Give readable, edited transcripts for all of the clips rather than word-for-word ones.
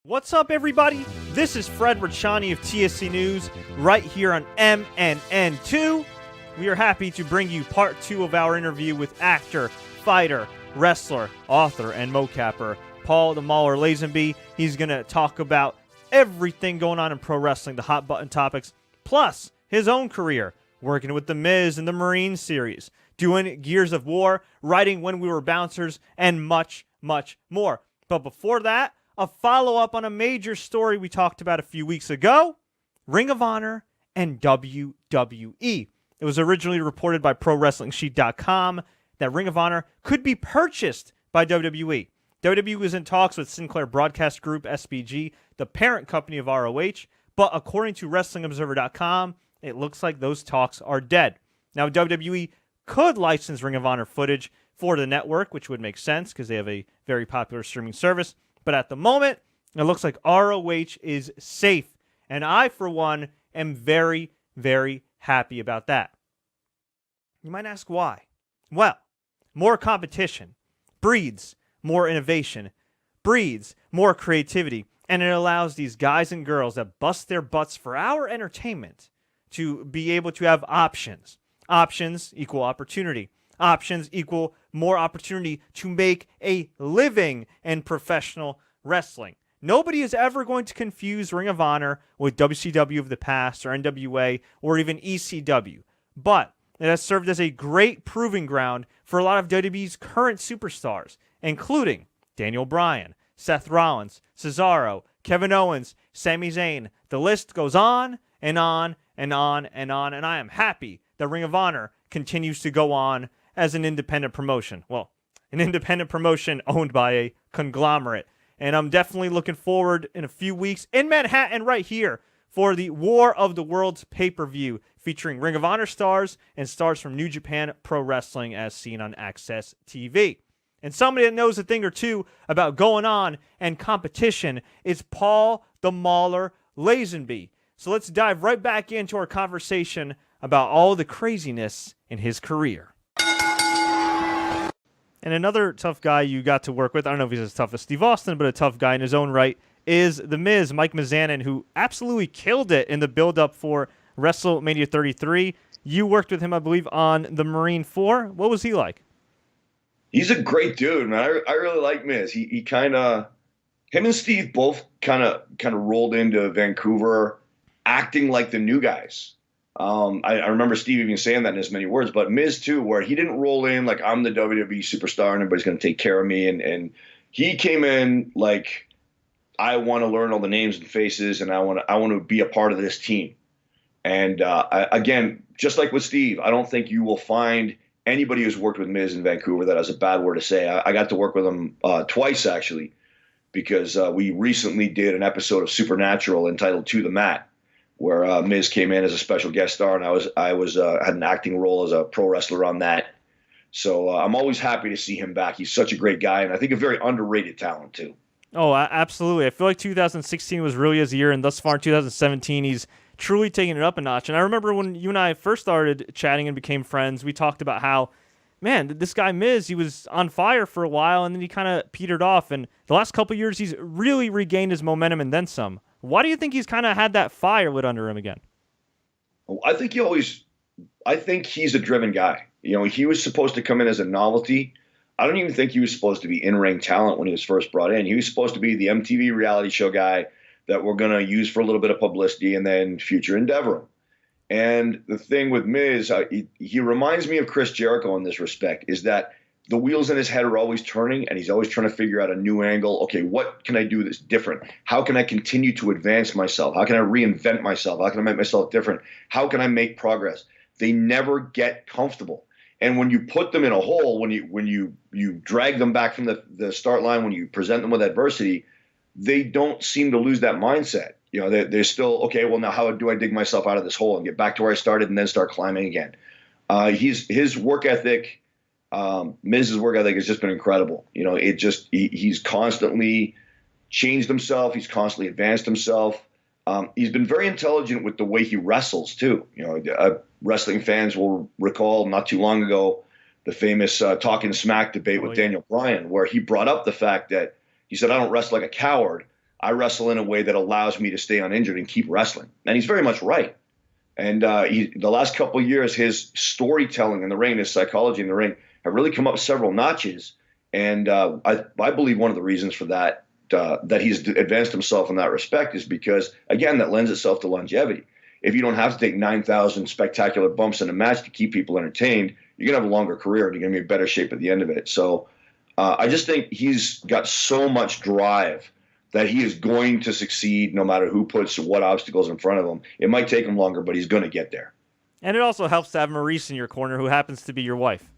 What's up, everybody? This is Fred Richani of TSC News, right here on MNN2. We are happy to bring you part 2 of our interview with actor, fighter, wrestler, author, and mocapper, Paul the Mauler Lazenby. He's going to talk about everything going on in pro wrestling, the hot button topics, plus his own career, working with The Miz in the Marine series, doing Gears of War, writing When We Were Bouncers, and much, much more. But before that, a follow-up on a major story we talked about a few weeks ago, Ring of Honor and WWE. It was originally reported by ProWrestlingSheet.com that Ring of Honor could be purchased by WWE. WWE was in talks with Sinclair Broadcast Group, SBG, the parent company of ROH, but according to WrestlingObserver.com, it looks like those talks are dead. Now, WWE could license Ring of Honor footage for the network, which would make sense because they have a very popular streaming service. But at the moment, it looks like ROH is safe. And I, for one, am very, very happy about that. You might ask why. Well, more competition breeds more innovation, breeds more creativity, and it allows these guys and girls that bust their butts for our entertainment to be able to have options. Options equal opportunity. Options equal more opportunity to make a living in professional wrestling. Nobody is ever going to confuse Ring of Honor with WCW of the past or NWA or even ECW. But it has served as a great proving ground for a lot of WWE's current superstars, including Daniel Bryan, Seth Rollins, Cesaro, Kevin Owens, Sami Zayn. The list goes on and on and on and on, and I am happy that Ring of Honor continues to go on as an independent promotion. Well, an independent promotion owned by a conglomerate. And I'm definitely looking forward in a few weeks in Manhattan right here for the War of the Worlds pay-per-view featuring Ring of Honor stars and stars from New Japan Pro Wrestling as seen on Access TV. And somebody that knows a thing or two about going on and competition is Paul the Mauler Lazenby. So let's dive right back into our conversation about all the craziness in his career. And another tough guy you got to work with, I don't know if he's as tough as Steve Austin, but a tough guy in his own right, is The Miz, Mike Mizanin, who absolutely killed it in the build-up for WrestleMania 33. You worked with him, I believe, on the Marine 4. What was he like? He's a great dude, man. I really like Miz. He kind of, him and Steve both kind of rolled into Vancouver acting like the new guys. I remember Steve even saying that in as many words, but Miz too, where he didn't roll in like I'm the WWE superstar and everybody's going to take care of me. And he came in like, I want to learn all the names and faces and I want to be a part of this team. And again, just like with Steve, I don't think you will find anybody who's worked with Miz in Vancouver that has a bad word to say. I got to work with him twice actually, because we recently did an episode of Supernatural entitled To the Mat, where Miz came in as a special guest star, and I had an acting role as a pro wrestler on that. So I'm always happy to see him back. He's such a great guy, and I think a very underrated talent too. Oh, absolutely. I feel like 2016 was really his year, and thus far in 2017, he's truly taking it up a notch. And I remember when you and I first started chatting and became friends, we talked about how, man, this guy Miz, he was on fire for a while, and then he kind of petered off. And the last couple of years, he's really regained his momentum and then some. Why do you think he's kind of had that fire lit under him again? I think he's a driven guy. You know, he was supposed to come in as a novelty. I don't even think he was supposed to be in-ring talent when he was first brought in. He was supposed to be the MTV reality show guy that we're going to use for a little bit of publicity and then future endeavor him. And the thing with Miz, he reminds me of Chris Jericho in this respect, is that the wheels in his head are always turning, and he's always trying to figure out a new angle. Okay, what can I do that's different? How can I continue to advance myself? How can I reinvent myself? How can I make myself different? How can I make progress? They never get comfortable. And when you put them in a hole, when you drag them back from the start line, when you present them with adversity, they don't seem to lose that mindset. You know, they're still, okay, well, now how do I dig myself out of this hole and get back to where I started and then start climbing again? His work ethic, Miz's work ethic has just been incredible. You know, he's constantly changed himself. He's constantly advanced himself. He's been very intelligent with the way he wrestles too. You know, wrestling fans will recall not too long ago the famous Talking Smack debate with Daniel Bryan, where he brought up the fact that he said, I don't wrestle like a coward. I wrestle in a way that allows me to stay uninjured and keep wrestling. And he's very much right. And the last couple of years, his storytelling in the ring, his psychology in the ring, have really come up several notches. And I believe one of the reasons for that, that he's advanced himself in that respect, is because, again, that lends itself to longevity. If you don't have to take 9,000 spectacular bumps in a match to keep people entertained, you're going to have a longer career and you're going to be in better shape at the end of it. So I just think he's got so much drive that he is going to succeed no matter who puts what obstacles in front of him. It might take him longer, but he's going to get there. And it also helps to have Maryse in your corner, who happens to be your wife.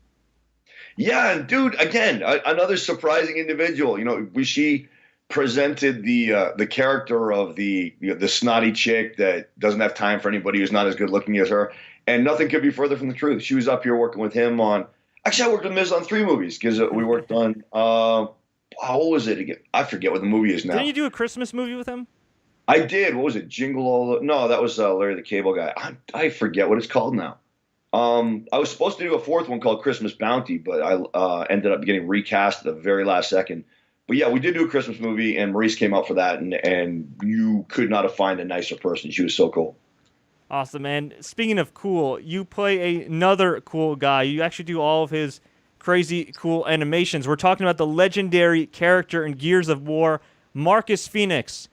Yeah, and dude, again, another surprising individual. She presented the character of the snotty chick that doesn't have time for anybody who's not as good looking as her, and nothing could be further from the truth. She was up here working with him on. Actually, I worked with Miz on 3 movies because we worked on. What was it again? I forget what the movie is now. Didn't you do a Christmas movie with him? I did. What was it? Jingle All the... No, that was Larry the Cable Guy. I forget what it's called now. I was supposed to do a 4th one called Christmas Bounty, but I ended up getting recast at the very last second. But yeah, we did do a Christmas movie, and Maryse came out for that, and you could not have found a nicer person. She was so cool. Awesome, man. Speaking of cool, you play another cool guy. You actually do all of his crazy cool animations. We're talking about the legendary character in Gears of War, Marcus Fenix.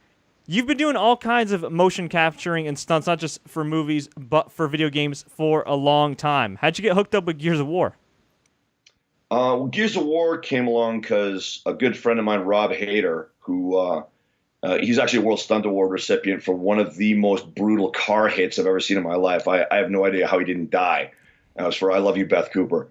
You've been doing all kinds of motion capturing and stunts, not just for movies, but for video games for a long time. How'd you get hooked up with Gears of War? Gears of War came along because a good friend of mine, Rob Hader, who he's actually a World Stunt Award recipient for one of the most brutal car hits I've ever seen in my life. I have no idea how he didn't die. It was for I Love You, Beth Cooper.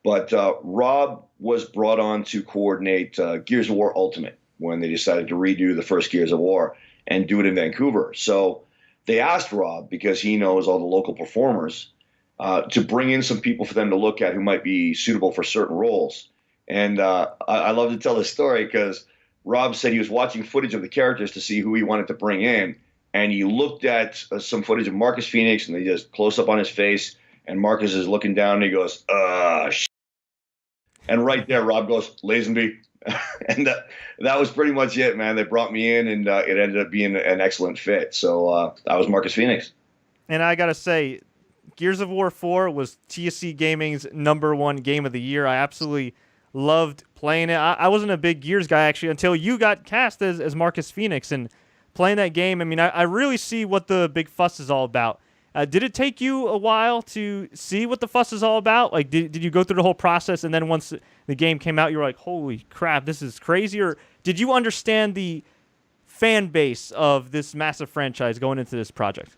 But Rob was brought on to coordinate Gears of War Ultimate when they decided to redo the first Gears of War and do it in Vancouver. So they asked Rob, because he knows all the local performers, to bring in some people for them to look at who might be suitable for certain roles. And I love to tell this story because Rob said he was watching footage of the characters to see who he wanted to bring in. And he looked at some footage of Marcus Fenix, and they just close up on his face. And Marcus is looking down, and he goes, and right there, Rob goes, Lazenby. And that was pretty much it, man. They brought me in, and it ended up being an excellent fit. So I was Marcus Fenix. And I got to say, Gears of War 4 was TSC Gaming's #1 game of the year. I absolutely loved playing it. I wasn't a big Gears guy, actually, until you got cast as Marcus Fenix. And playing that game, I mean, I really see what the big fuss is all about. Did it take you a while to see what the fuss is all about? Like, did you go through the whole process, and then once the game came out, you were like, holy crap, this is crazy? Or did you understand the fan base of this massive franchise going into this project?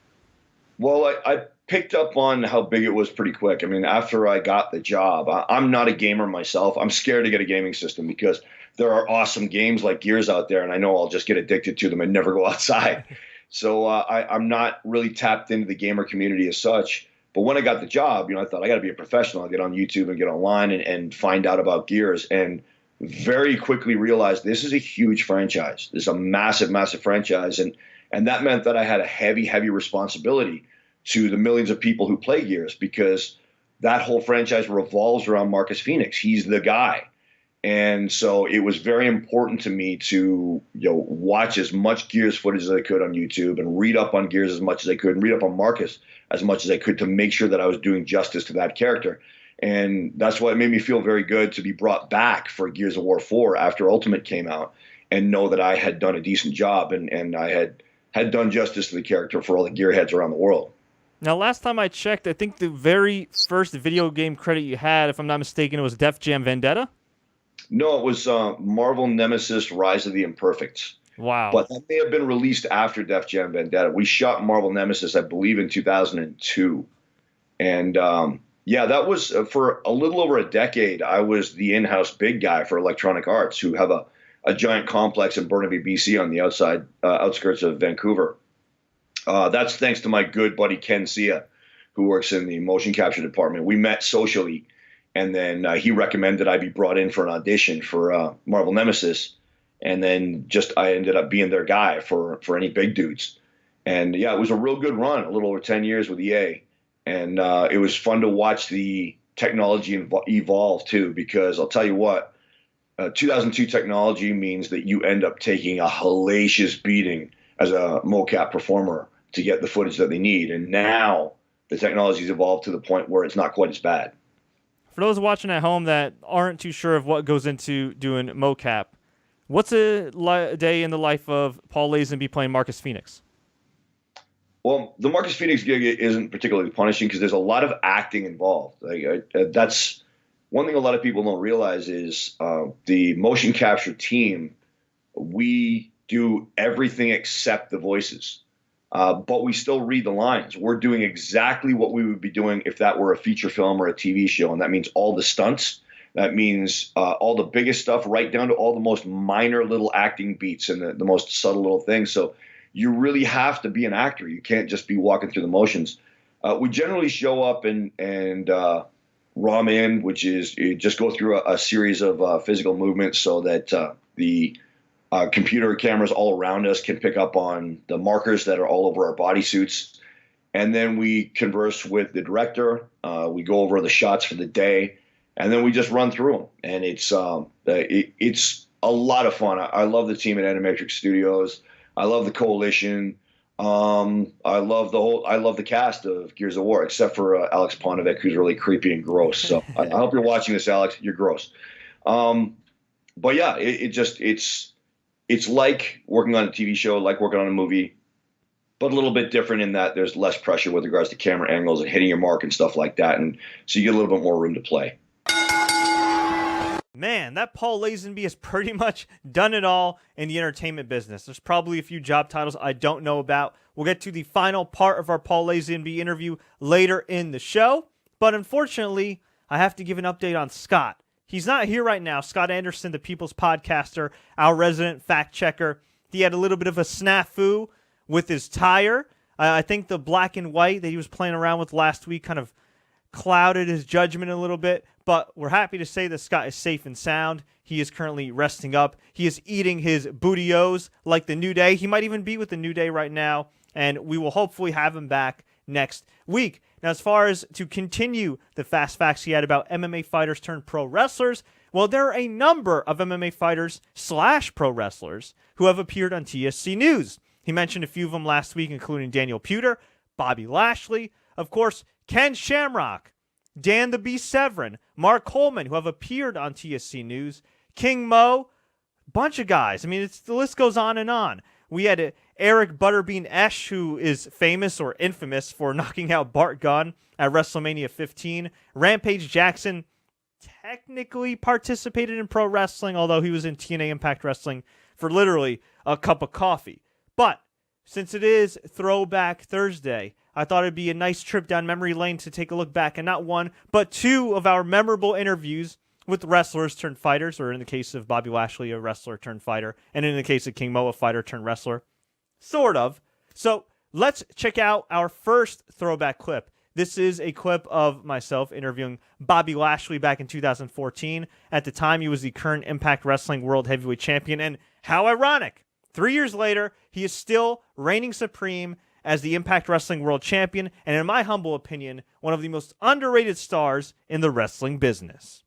Well, I picked up on how big it was pretty quick. I mean, after I got the job, I'm not a gamer myself. I'm scared to get a gaming system because there are awesome games like Gears out there, and I know I'll just get addicted to them and never go outside. So I'm not really tapped into the gamer community as such. But when I got the job, I thought I got to be a professional. I'll get on YouTube and get online and find out about Gears. And very quickly realized this is a huge franchise. This is a massive, massive franchise. And that meant that I had a heavy, heavy responsibility to the millions of people who play Gears, because that whole franchise revolves around Marcus Fenix. He's the guy. And so it was very important to me to watch as much Gears footage as I could on YouTube and read up on Gears as much as I could and read up on Marcus as much as I could to make sure that I was doing justice to that character. And that's why it made me feel very good to be brought back for Gears of War 4 after Ultimate came out and know that I had done a decent job and I had done justice to the character for all the gearheads around the world. Now, last time I checked, I think the very first video game credit you had, if I'm not mistaken, it was Def Jam Vendetta? No, it was Marvel Nemesis Rise of the Imperfects. Wow. But that may have been released after Def Jam Vendetta. We shot Marvel Nemesis, I believe, in 2002. And, that was for a little over a decade. I was the in-house big guy for Electronic Arts, who have a giant complex in Burnaby, BC on the outskirts of Vancouver. That's thanks to my good buddy Ken Sia, who works in the motion capture department. We met socially. And then he recommended I be brought in for an audition for Marvel Nemesis. And then I ended up being their guy for any big dudes. And yeah, it was a real good run, a little over 10 years with EA. And it was fun to watch the technology evolve too, because I'll tell you what, 2002 technology means that you end up taking a hellacious beating as a mocap performer to get the footage that they need. And now the technology's evolved to the point where it's not quite as bad. For those watching at home that aren't too sure of what goes into doing mocap, what's a day in the life of Paul Lazenby playing Marcus Fenix? Well, the Marcus Fenix gig isn't particularly punishing because there's a lot of acting involved. That's one thing a lot of people don't realize is the motion capture team, we do everything except the voices. But we still read the lines. We're doing exactly what we would be doing if that were a feature film or a TV show. And that means all the stunts. That means all the biggest stuff, right down to all the most minor little acting beats and the most subtle little things. So you really have to be an actor. You can't just be walking through the motions. We generally show up and ROM in, which is you just go through a series of physical movements so that the computer cameras all around us can pick up on the markers that are all over our bodysuits. And then we converse with the director. We go over the shots for the day, and then we just run through them. And it's a lot of fun. I love the team at Animatrix Studios. I love the Coalition. I love the cast of Gears of War, except for Alex Ponovic, who's really creepy and gross. So I hope you're watching this, Alex. You're gross. But yeah, it's like working on a TV show, like working on a movie, but a little bit different in that there's less pressure with regards to camera angles and hitting your mark and stuff like that. And so you get a little bit more room to play. Man, that Paul Lazenby has pretty much done it all in the entertainment business. There's probably a few job titles I don't know about. We'll get to the final part of our Paul Lazenby interview later in the show. But unfortunately, I have to give an update on Scott. He's not here right now. Scott Anderson, the People's Podcaster, our resident fact checker. He had a little bit of a snafu with his tire. I think the black and white that he was playing around with last week kind of clouded his judgment a little bit. But we're happy to say that Scott is safe and sound. He is currently resting up. He is eating his bootios like the New Day. He might even be with the New Day right now. And we will hopefully have him back next week. Now, as far as to continue the fast facts he had about MMA fighters turned pro wrestlers, well, there are a number of MMA fighters / pro wrestlers who have appeared on TSC News. He mentioned a few of them last week, including Daniel Puder, Bobby Lashley, of course, Ken Shamrock, Dan the Beast Severin, Mark Coleman, who have appeared on TSC News, King Mo, bunch of guys. I mean, the list goes on and on. We had Eric Butterbean Esch, who is famous or infamous for knocking out Bart Gunn at WrestleMania 15. Rampage Jackson technically participated in pro wrestling, although he was in TNA Impact Wrestling for literally a cup of coffee. But since it is Throwback Thursday, I thought it'd be a nice trip down memory lane to take a look back at not one, but two of our memorable interviews with wrestlers turned fighters, or in the case of Bobby Lashley, a wrestler turned fighter, and in the case of King Mo, a fighter turned wrestler. Sort of. So let's check out our first throwback clip. This is a clip of myself interviewing Bobby Lashley back in 2014. At the time, he was the current Impact Wrestling World Heavyweight Champion, and how ironic, 3 years later, he is still reigning supreme as the Impact Wrestling World Champion, and in my humble opinion, one of the most underrated stars in the wrestling business.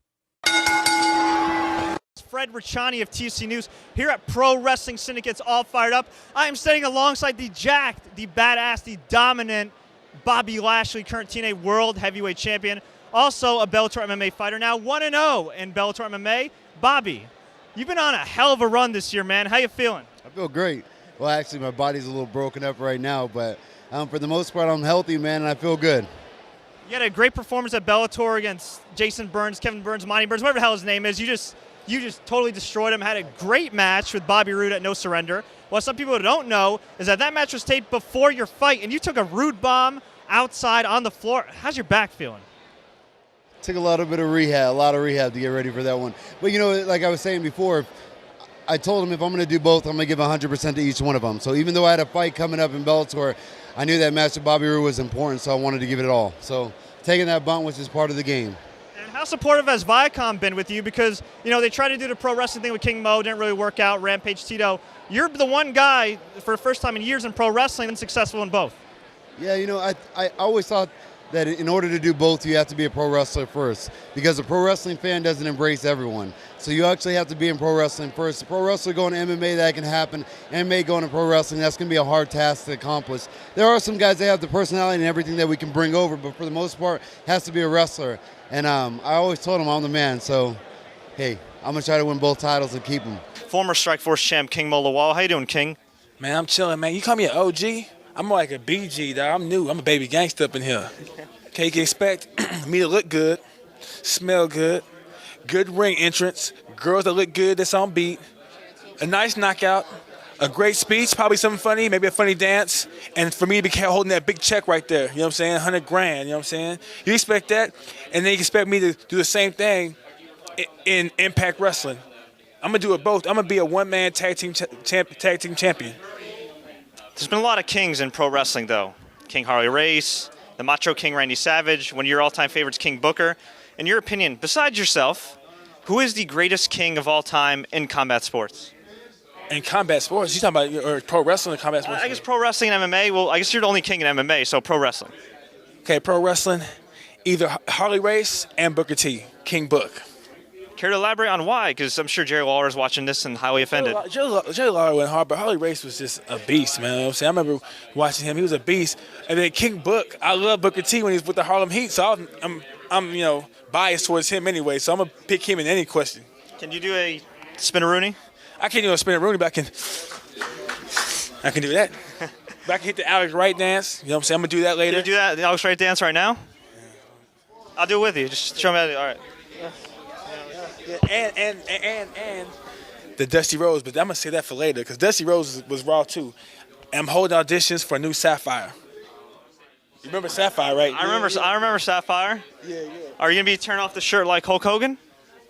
Fred Richani of TSC News here at Pro Wrestling Syndicate's All Fired Up. I am standing alongside the jacked, the badass, the dominant Bobby Lashley, current TNA World Heavyweight Champion, also a Bellator MMA fighter, now 1-0 in Bellator MMA. Bobby, you've been on a hell of a run this year, man. How you feeling? I feel great. Well, actually, my body's a little broken up right now, but for the most part, I'm healthy, man, and I feel good. You had a great performance at Bellator against Jason Burns, Kevin Burns, Monty Burns, whatever the hell his name is. You just totally destroyed him. Had a great match with Bobby Roode at No Surrender. What some people don't know is that match was taped before your fight, and you took a Roode bomb outside on the floor. How's your back feeling? Took a lot of rehab to get ready for that one. But, like I was saying before, I told him if I'm going to do both, I'm going to give 100% to each one of them. So even though I had a fight coming up in Bellator, I knew that match with Bobby Roode was important, so I wanted to give it all. So taking that bump was just part of the game. And how supportive has Viacom been with you? Because, they tried to do the pro wrestling thing with King Mo, didn't really work out, Rampage Tito. You're the one guy, for the first time in years in pro wrestling, and successful in both. Yeah, I always thought that in order to do both, you have to be a pro wrestler first, because a pro wrestling fan doesn't embrace everyone. So you actually have to be in pro wrestling first. A pro wrestler going to MMA, that can happen. MMA going to pro wrestling, that's going to be a hard task to accomplish. There are some guys that have the personality and everything that we can bring over, but for the most part, has to be a wrestler. And I always told him I'm the man, so hey, I'm going to try to win both titles and keep them. Former Strikeforce champ King Lawal. How you doing, King? Man, I'm chilling, man. You call me an OG? I'm more like a BG, dog. I'm new. I'm a baby gangster up in here. Okay, you can expect me to look good, smell good, good ring entrance, girls that look good that's on beat, a nice knockout, a great speech, probably something funny, maybe a funny dance, and for me to be holding that big check right there, you know what I'm saying, 100 grand, you know what I'm saying? You expect that, and then you expect me to do the same thing in Impact Wrestling. I'm going to do it both. I'm going to be a one-man tag team champion. There's been a lot of kings in pro wrestling, though. King Harley Race, the Macho King Randy Savage, one of your all-time favorites, King Booker. In your opinion, besides yourself, who is the greatest king of all time in combat sports? In combat sports? You talking about or pro wrestling or combat sports? I guess pro wrestling and MMA. Well, I guess you're the only king in MMA, so pro wrestling. Okay, pro wrestling, either Harley Race and Booker T, King Book. Care to elaborate on why? Because I'm sure Jerry Lawler is watching this and highly offended. Jerry Lawler went hard, but Harley Race was just a beast, man. You know what I'm saying? I remember watching him. He was a beast. And then King Book, I love Booker T when he was with the Harlem Heat, so I'm biased towards him anyway, so I'm going to pick him in any question. Can you do a spin-a-rooney? I can't do a spin-a-rooney, but I can do that. But I can hit the Alex Wright dance. You know what I'm saying? I'm going to do that later. Can you do that, the Alex Wright dance right now? I'll do it with you. Just show me how to do it. All right. And the Dusty Rose, but I'm gonna say that for later because Dusty Rose was raw too. And I'm holding auditions for a new Sapphire. You remember Sapphire, right? I remember Sapphire. Yeah. Are you gonna be turning off the shirt like Hulk Hogan?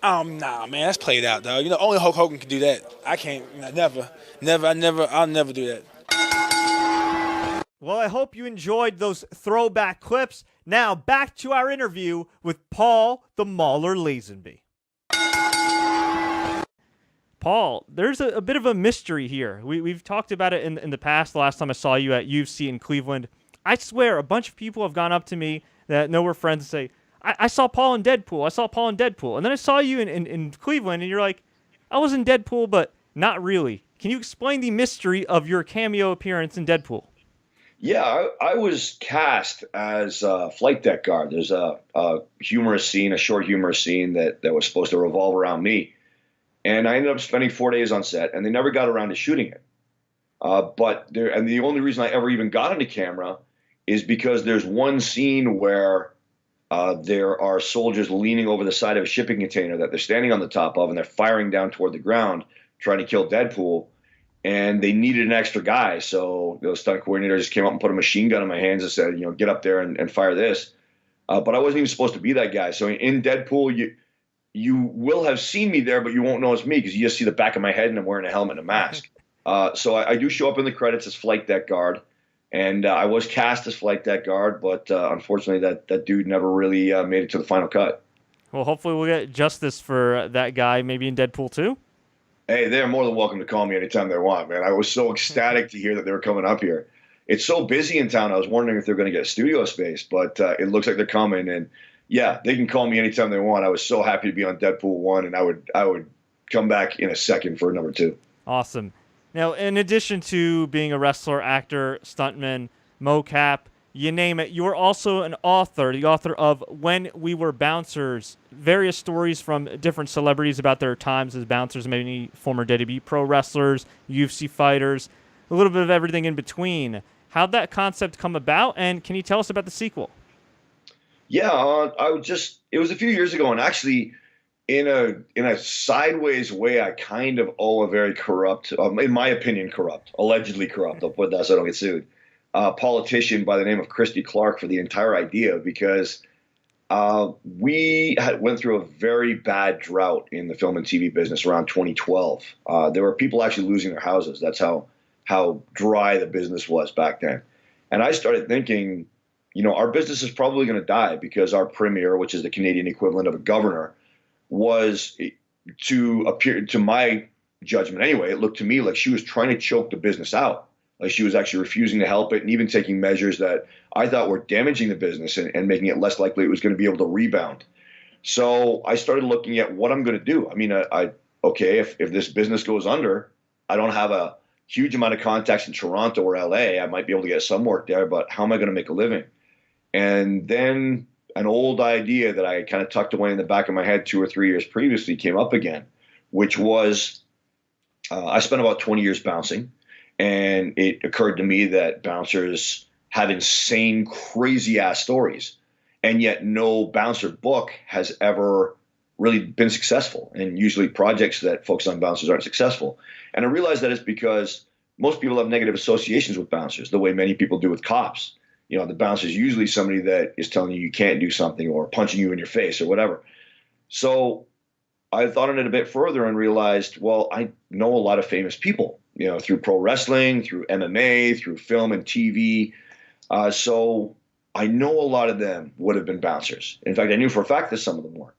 Nah, man, that's played out, dog. You know, only Hulk Hogan can do that. I can't. I'll never do that. Well, I hope you enjoyed those throwback clips. Now back to our interview with Paul the Mauler Lazenby. Paul, there's a bit of a mystery here. We've talked about it in the past, the last time I saw you at UFC in Cleveland. I swear, a bunch of people have gone up to me that know we're friends and say, I saw Paul in Deadpool. I saw Paul in Deadpool. And then I saw you in Cleveland, and you're like, I was in Deadpool, but not really. Can you explain the mystery of your cameo appearance in Deadpool? Yeah, I was cast as a flight deck guard. There's a humorous scene, a short humorous scene that was supposed to revolve around me. And I ended up spending 4 days on set, and they never got around to shooting it. And the only reason I ever even got into camera is because there's one scene where there are soldiers leaning over the side of a shipping container that they're standing on the top of, and they're firing down toward the ground, trying to kill Deadpool. And they needed an extra guy, so the stunt coordinator just came up and put a machine gun in my hands and said, get up there and fire this. But I wasn't even supposed to be that guy. So in Deadpool, you will have seen me there, but you won't know it's me because you just see the back of my head and I'm wearing a helmet and a mask. So I do show up in the credits as flight deck guard, and I was cast as flight deck guard, but unfortunately that dude never really made it to the final cut. Well, hopefully we'll get justice for that guy, maybe in Deadpool 2. Hey, they're more than welcome to call me anytime they want, man. I was so ecstatic to hear that they were coming up here. It's so busy in town, I was wondering if they're going to get a studio space, but it looks like they're coming, and yeah, they can call me anytime they want. I was so happy to be on Deadpool 1, and I would come back in a second for number 2. Awesome. Now, in addition to being a wrestler, actor, stuntman, mocap, you name it, you're also an author, the author of When We Were Bouncers, various stories from different celebrities about their times as bouncers, maybe former WWE pro wrestlers, UFC fighters, a little bit of everything in between. How'd that concept come about, and can you tell us about the sequel? Yeah, it was a few years ago, and actually in a sideways way, I kind of owe a very corrupt, in my opinion, allegedly corrupt, I'll put that so I don't get sued, politician by the name of Christy Clark for the entire idea, because we went through a very bad drought in the film and TV business around 2012. There were people actually losing their houses. That's how dry the business was back then. And I started thinking, our business is probably going to die because our premier, which is the Canadian equivalent of a governor, was, to my judgment anyway, it looked to me like she was trying to choke the business out. She was actually refusing to help it and even taking measures that I thought were damaging the business and making it less likely it was going to be able to rebound. So I started looking at what I'm going to do. I mean, okay, if this business goes under, I don't have a huge amount of contacts in Toronto or LA. I might be able to get some work there, but how am I going to make a living? And then an old idea that I kind of tucked away in the back of my head 2 or 3 years previously came up again, which was I spent about 20 years bouncing, and it occurred to me that bouncers have insane, crazy-ass stories, and yet no bouncer book has ever really been successful, and usually projects that focus on bouncers aren't successful. And I realized that it's because most people have negative associations with bouncers, the way many people do with cops. You know, the bouncer is usually somebody that is telling you can't do something or punching you in your face or whatever. So I thought on it a bit further and realized, well, I know a lot of famous people, you know, through pro wrestling, through MMA, through film and TV. So I know a lot of them would have been bouncers. In fact, I knew for a fact that some of them were.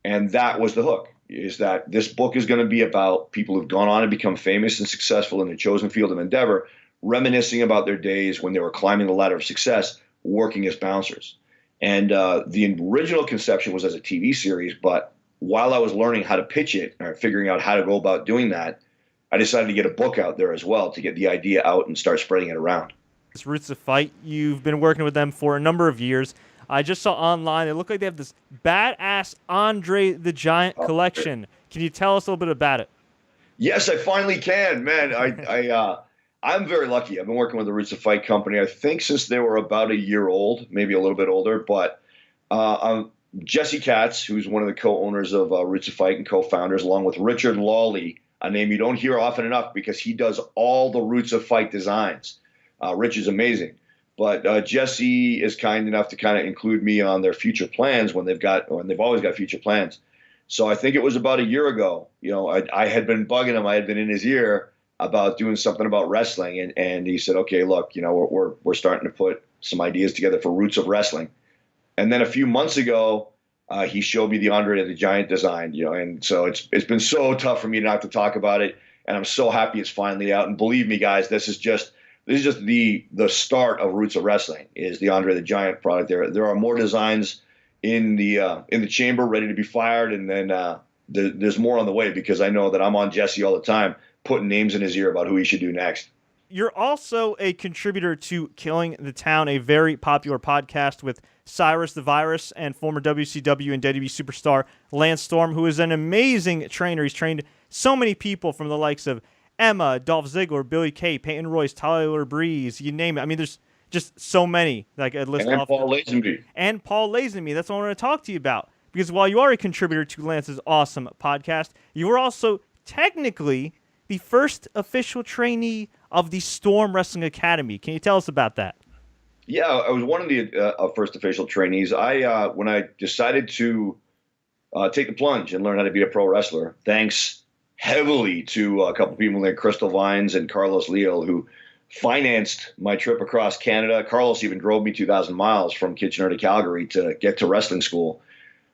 And that was the hook, is that this book is going to be about people who've gone on to become famous and successful in their chosen field of endeavor, reminiscing about their days when they were climbing the ladder of success, working as bouncers. And the original conception was as a TV series, but while I was learning how to pitch it or figuring out how to go about doing that, I decided to get a book out there as well to get the idea out and start spreading it around. This Roots of Fight, you've been working with them for a number of years. I just saw online, it looked like they have this badass Andre the Giant collection. Can you tell us a little bit about it? Yes, I finally can, man. I'm very lucky. I've been working with the Roots of Fight company, I think, since they were about a year old, maybe a little bit older. But Jesse Katz, who's one of the co-owners of Roots of Fight and co-founders, along with Richard Lawley, a name you don't hear often enough because he does all the Roots of Fight designs. Rich is amazing. But Jesse is kind enough to kind of include me on their future plans when they've always got future plans. So I think it was about a year ago, you know, I had been bugging him. I had been in his ear about doing something about wrestling. And he said, okay, look, you know, we're starting to put some ideas together for Roots of Wrestling. And then a few months ago, he showed me the Andre the Giant design, you know, and so it's been so tough for me not to talk about it. And I'm so happy it's finally out. And believe me, guys, this is just the start of Roots of Wrestling is the Andre the Giant product. There are more designs in the chamber ready to be fired, and then there's more on the way because I know that I'm on Jesse all the time, putting names in his ear about who he should do next. You're also a contributor to Killing the Town, a very popular podcast with Cyrus the Virus and former WCW and WWE superstar Lance Storm, who is an amazing trainer. He's trained so many people from the likes of Emma, Dolph Ziggler, Billy Kay, Peyton Royce, Tyler Breeze, you name it. I mean, there's just so many that I could list off. Paul Lazenby. And Paul Lazenby. That's what I want to talk to you about. Because while you are a contributor to Lance's awesome podcast, you are also technically the first official trainee of the Storm Wrestling Academy. Can you tell us about that? Yeah, I was one of the first official trainees. When I decided to take the plunge and learn how to be a pro wrestler, thanks heavily to a couple people named Crystal Vines and Carlos Leal, who financed my trip across Canada. Carlos even drove me 2,000 miles from Kitchener to Calgary to get to wrestling school.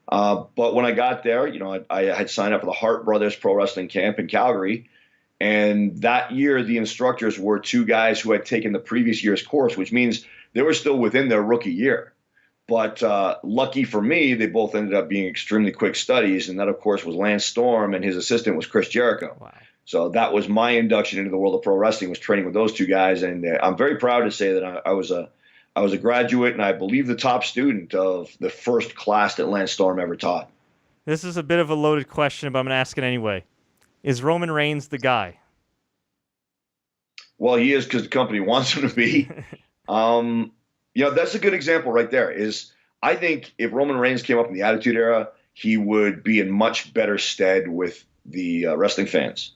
But when I got there, you know, I had signed up for the Hart Brothers Pro Wrestling Camp in Calgary. And that year, the instructors were two guys who had taken the previous year's course, which means they were still within their rookie year. But lucky for me, they both ended up being extremely quick studies. And that, of course, was Lance Storm, and his assistant was Chris Jericho. Wow. So that was my induction into the world of pro wrestling, was training with those two guys. And I'm very proud to say that I was a graduate, and I believe the top student of the first class that Lance Storm ever taught. This is a bit of a loaded question, but I'm going to ask it anyway. Is Roman Reigns the guy? Well, he is, because the company wants him to be. You know, that's a good example right there. Is I think if Roman Reigns came up in the Attitude Era, he would be in much better stead with the wrestling fans.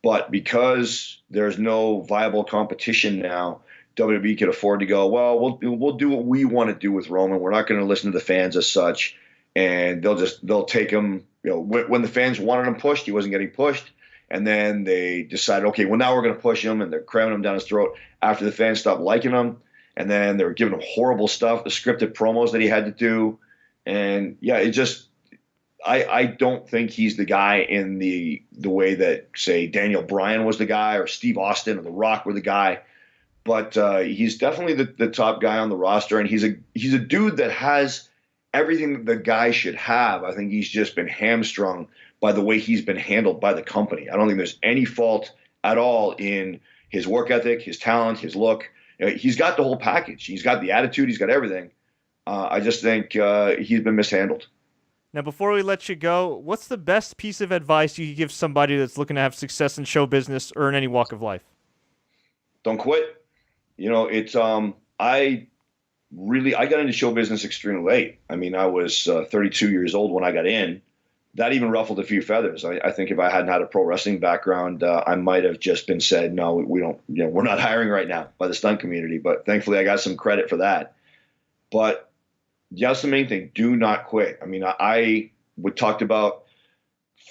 But because there's no viable competition now, WWE could afford to go, well, we'll do what we want to do with Roman. We're not going to listen to the fans as such, and they'll take him. You know, when the fans wanted him pushed, he wasn't getting pushed, and then they decided, okay, well, now we're going to push him, and they're cramming him down his throat after the fans stopped liking him. And then they were giving him horrible stuff, the scripted promos that he had to do. And yeah, it just, I don't think he's the guy in the way that, say, Daniel Bryan was the guy, or Steve Austin or The Rock were the guy. but he's definitely the top guy on the roster, and he's a dude that has everything that the guy should have. I think he's just been hamstrung by the way he's been handled by the company. I don't think there's any fault at all in his work ethic, his talent, his look. He's got the whole package. He's got the attitude. He's got everything. I just think he's been mishandled. Now, before we let you go, what's the best piece of advice you could give somebody that's looking to have success in show business or in any walk of life? Don't quit. It's I got into show business extremely late. I mean, I was 32 years old when I got in. That even ruffled a few feathers. I think if I hadn't had a pro wrestling background, I might have just been said, no, we don't, we're not hiring right now by the stunt community. But thankfully, I got some credit for that. But that's the main thing. Do not quit. I mean, we talked about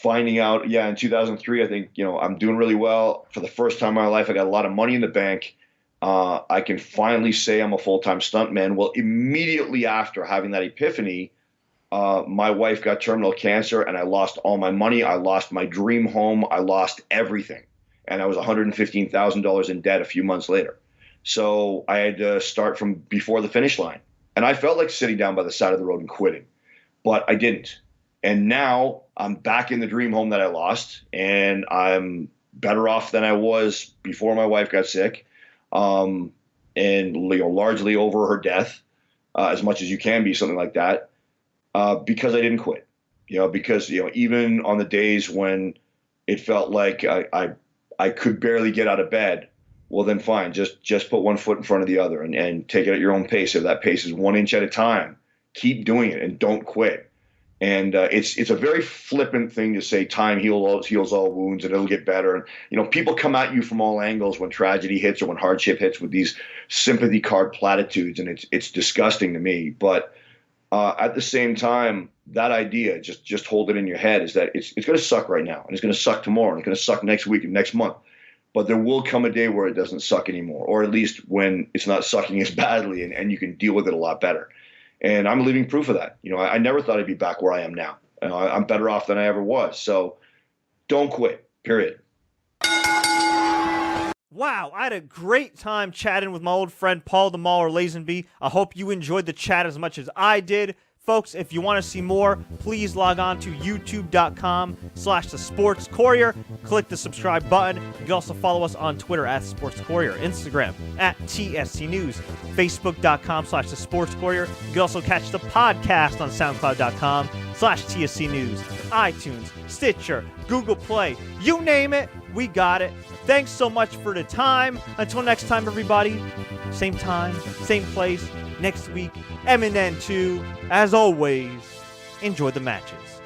finding out, in 2003, I think, I'm doing really well. For the first time in my life, I got a lot of money in the bank. I can finally say I'm a full-time stuntman. Well, immediately after having that epiphany, my wife got terminal cancer, and I lost all my money. I lost my dream home. I lost everything. And I was $115,000 in debt a few months later. So I had to start from before the finish line. And I felt like sitting down by the side of the road and quitting, but I didn't. And now I'm back in the dream home that I lost, and I'm better off than I was before my wife got sick, and largely over her death, as much as you can be, something like that, because I didn't quit. Because even on the days when it felt like I could barely get out of bed, well, then fine. Just put one foot in front of the other and take it at your own pace. If that pace is 1 inch at a time, keep doing it and don't quit. And it's a very flippant thing to say time heals all wounds and it'll get better. And people come at you from all angles when tragedy hits or when hardship hits with these sympathy card platitudes, and it's disgusting to me. But at the same time, that idea, just hold it in your head, is that it's going to suck right now, and it's going to suck tomorrow, and it's going to suck next week and next month. But there will come a day where it doesn't suck anymore, or at least when it's not sucking as badly and you can deal with it a lot better. And I'm living proof of that. I never thought I'd be back where I am now. I'm better off than I ever was. So don't quit, period. Wow, I had a great time chatting with my old friend Paul the Mauler Lazenby. I hope you enjoyed the chat as much as I did. Folks, if you want to see more, please log on to youtube.com/The Sports Courier. Click the subscribe button. You can also follow us on Twitter @Sports Courier, Instagram @TSC News, Facebook.com/The Sports Courier. You can also catch the podcast on SoundCloud.com/TSC News, iTunes, Stitcher, Google Play, you name it, we got it. Thanks so much for the time. Until next time, everybody, same time, same place, next week, MNN2. As always, enjoy the matches.